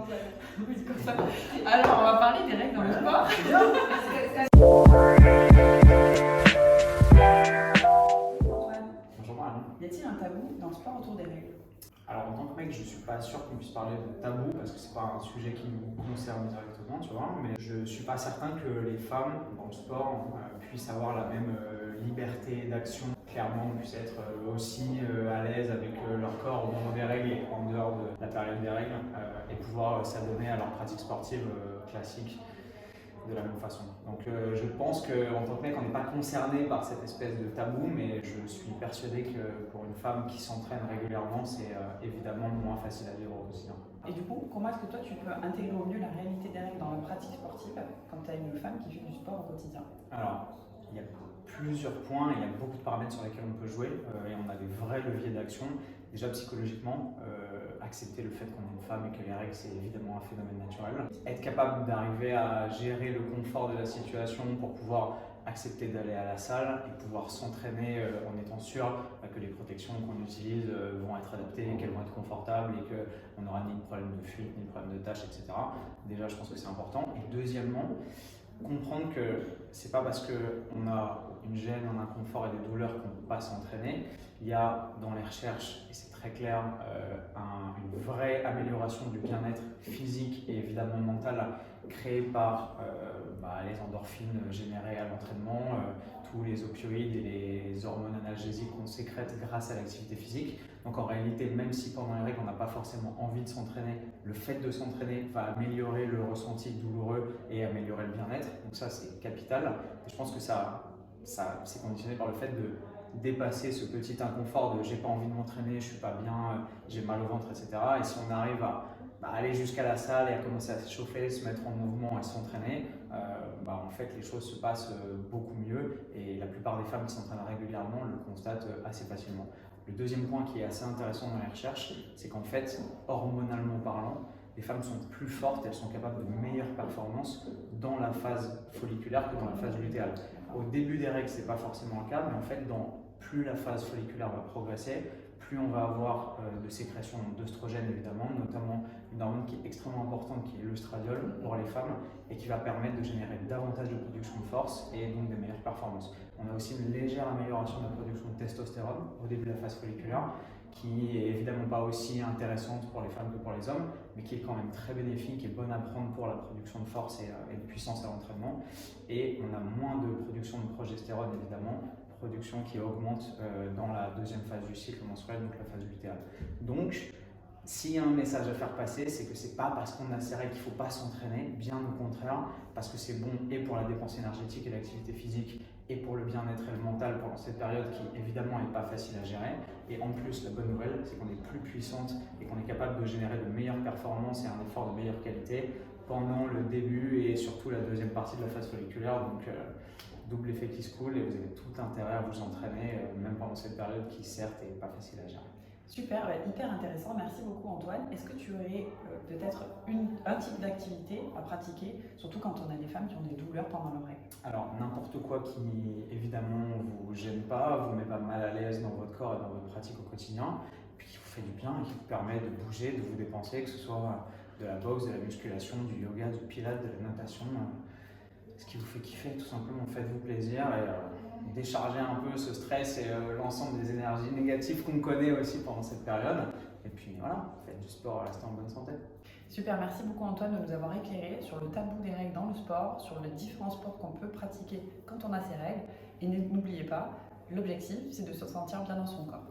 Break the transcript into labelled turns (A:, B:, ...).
A: Oui, comme ça. Alors, on va parler des règles dans le sport. Antoine,
B: Bonjour Marion.
A: y a-t-il un tabou dans le sport autour des règles?
B: Alors en tant que mec, je suis pas sûr qu'on puisse parler de tabou parce que c'est pas un sujet qui nous concerne directement, tu vois. Mais je suis pas certain que les femmes dans le sport puissent avoir la même liberté d'action. Clairement, puissent être aussi à l'aise avec leur corps au moment des règles et en dehors de la période des règles et pouvoir s'adonner à leur pratique sportive classique de la même façon. Donc je pense qu'en tant que mec, on n'est pas concerné par cette espèce de tabou, mais je suis persuadé que pour une femme qui s'entraîne régulièrement, c'est évidemment moins facile à vivre au quotidien.
A: Et du coup, comment est-ce que toi tu peux intégrer au mieux la réalité des règles dans la pratique sportive quand tu as une femme qui fait du sport au quotidien?
B: Alors, il y a plusieurs points, il y a beaucoup de paramètres sur lesquels on peut jouer et on a des vrais leviers d'action. Déjà psychologiquement, accepter le fait qu'on est une femme et que les règles c'est évidemment un phénomène naturel. Être capable d'arriver à gérer le confort de la situation pour pouvoir accepter d'aller à la salle et pouvoir s'entraîner en étant sûr que les protections qu'on utilise vont être adaptées, qu'elles vont être confortables et qu'on n'aura ni de problème de fuite, ni de problème de tâche, etc. Déjà, je pense que c'est important. Et deuxièmement, comprendre que c'est pas parce qu'on a une gêne, un inconfort et des douleurs qu'on ne peut pas s'entraîner. Il y a dans les recherches, et c'est très clair, une vraie amélioration du bien-être physique et évidemment mental créée par les endorphines générées à l'entraînement, tous les opioïdes et les hormones analgésiques qu'on sécrète grâce à l'activité physique. Donc en réalité, même si pendant les règles on n'a pas forcément envie de s'entraîner, le fait de s'entraîner va améliorer le ressenti douloureux et améliorer le bien-être. Donc ça c'est capital. Et je pense que ça c'est conditionné par le fait de dépasser ce petit inconfort de j'ai pas envie de m'entraîner, je suis pas bien, j'ai mal au ventre, etc. Et si on arrive à aller jusqu'à la salle et à commencer à se chauffer, se mettre en mouvement et s'entraîner, en fait les choses se passent beaucoup mieux et la plupart des femmes qui s'entraînent régulièrement le constatent assez facilement. Le deuxième point qui est assez intéressant dans les recherches, c'est qu'en fait, hormonalement parlant, les femmes sont plus fortes, elles sont capables de meilleures performances dans la phase folliculaire que dans la phase lutéale. Au début des règles, ce n'est pas forcément le cas, mais en fait, plus la phase folliculaire va progresser, plus on va avoir de sécrétion d'œstrogènes évidemment, notamment une hormone qui est extrêmement importante qui est l'œstradiol pour les femmes et qui va permettre de générer davantage de production de force et donc des meilleures performances. On a aussi une légère amélioration de la production de testostérone au début de la phase folliculaire qui est évidemment pas aussi intéressante pour les femmes que pour les hommes, mais qui est quand même très bénéfique et bonne à prendre pour la production de force et de puissance à l'entraînement. Et on a moins de production de progestérone évidemment, production qui augmente dans la deuxième phase du cycle menstruel, donc la phase lutéale. Donc, s'il y a un message à faire passer, c'est que c'est pas parce qu'on a ces règles qu'il ne faut pas s'entraîner, bien au contraire, parce que c'est bon et pour la dépense énergétique et l'activité physique et pour le bien-être et le mental pendant cette période qui évidemment n'est pas facile à gérer. Et en plus, la bonne nouvelle, c'est qu'on est plus puissante et qu'on est capable de générer de meilleures performances et un effort de meilleure qualité pendant le début et surtout la deuxième partie de la phase folliculaire. Donc, double effet qui se coule et vous avez tout intérêt à vous entraîner, même pendant cette période qui certes n'est pas facile à gérer.
A: Super, hyper intéressant. Merci beaucoup Antoine. Est-ce que tu aurais peut-être un type d'activité à pratiquer, surtout quand on a des femmes qui ont des douleurs pendant leurs règles?
B: Alors n'importe quoi qui évidemment vous gêne pas, vous met pas mal à l'aise dans votre corps et dans votre pratique au quotidien, puis qui vous fait du bien et qui vous permet de bouger, de vous dépenser, que ce soit de la boxe, de la musculation, du yoga, du pilates, de la natation. Ce qui vous fait kiffer, tout simplement, faites-vous plaisir et déchargez un peu ce stress et l'ensemble des énergies négatives qu'on connaît aussi pendant cette période. Et puis voilà, faites du sport, restez en bonne santé.
A: Super, merci beaucoup Antoine de nous avoir éclairé sur le tabou des règles dans le sport, sur les différents sports qu'on peut pratiquer quand on a ces règles. Et n'oubliez pas, l'objectif c'est de se sentir bien dans son corps.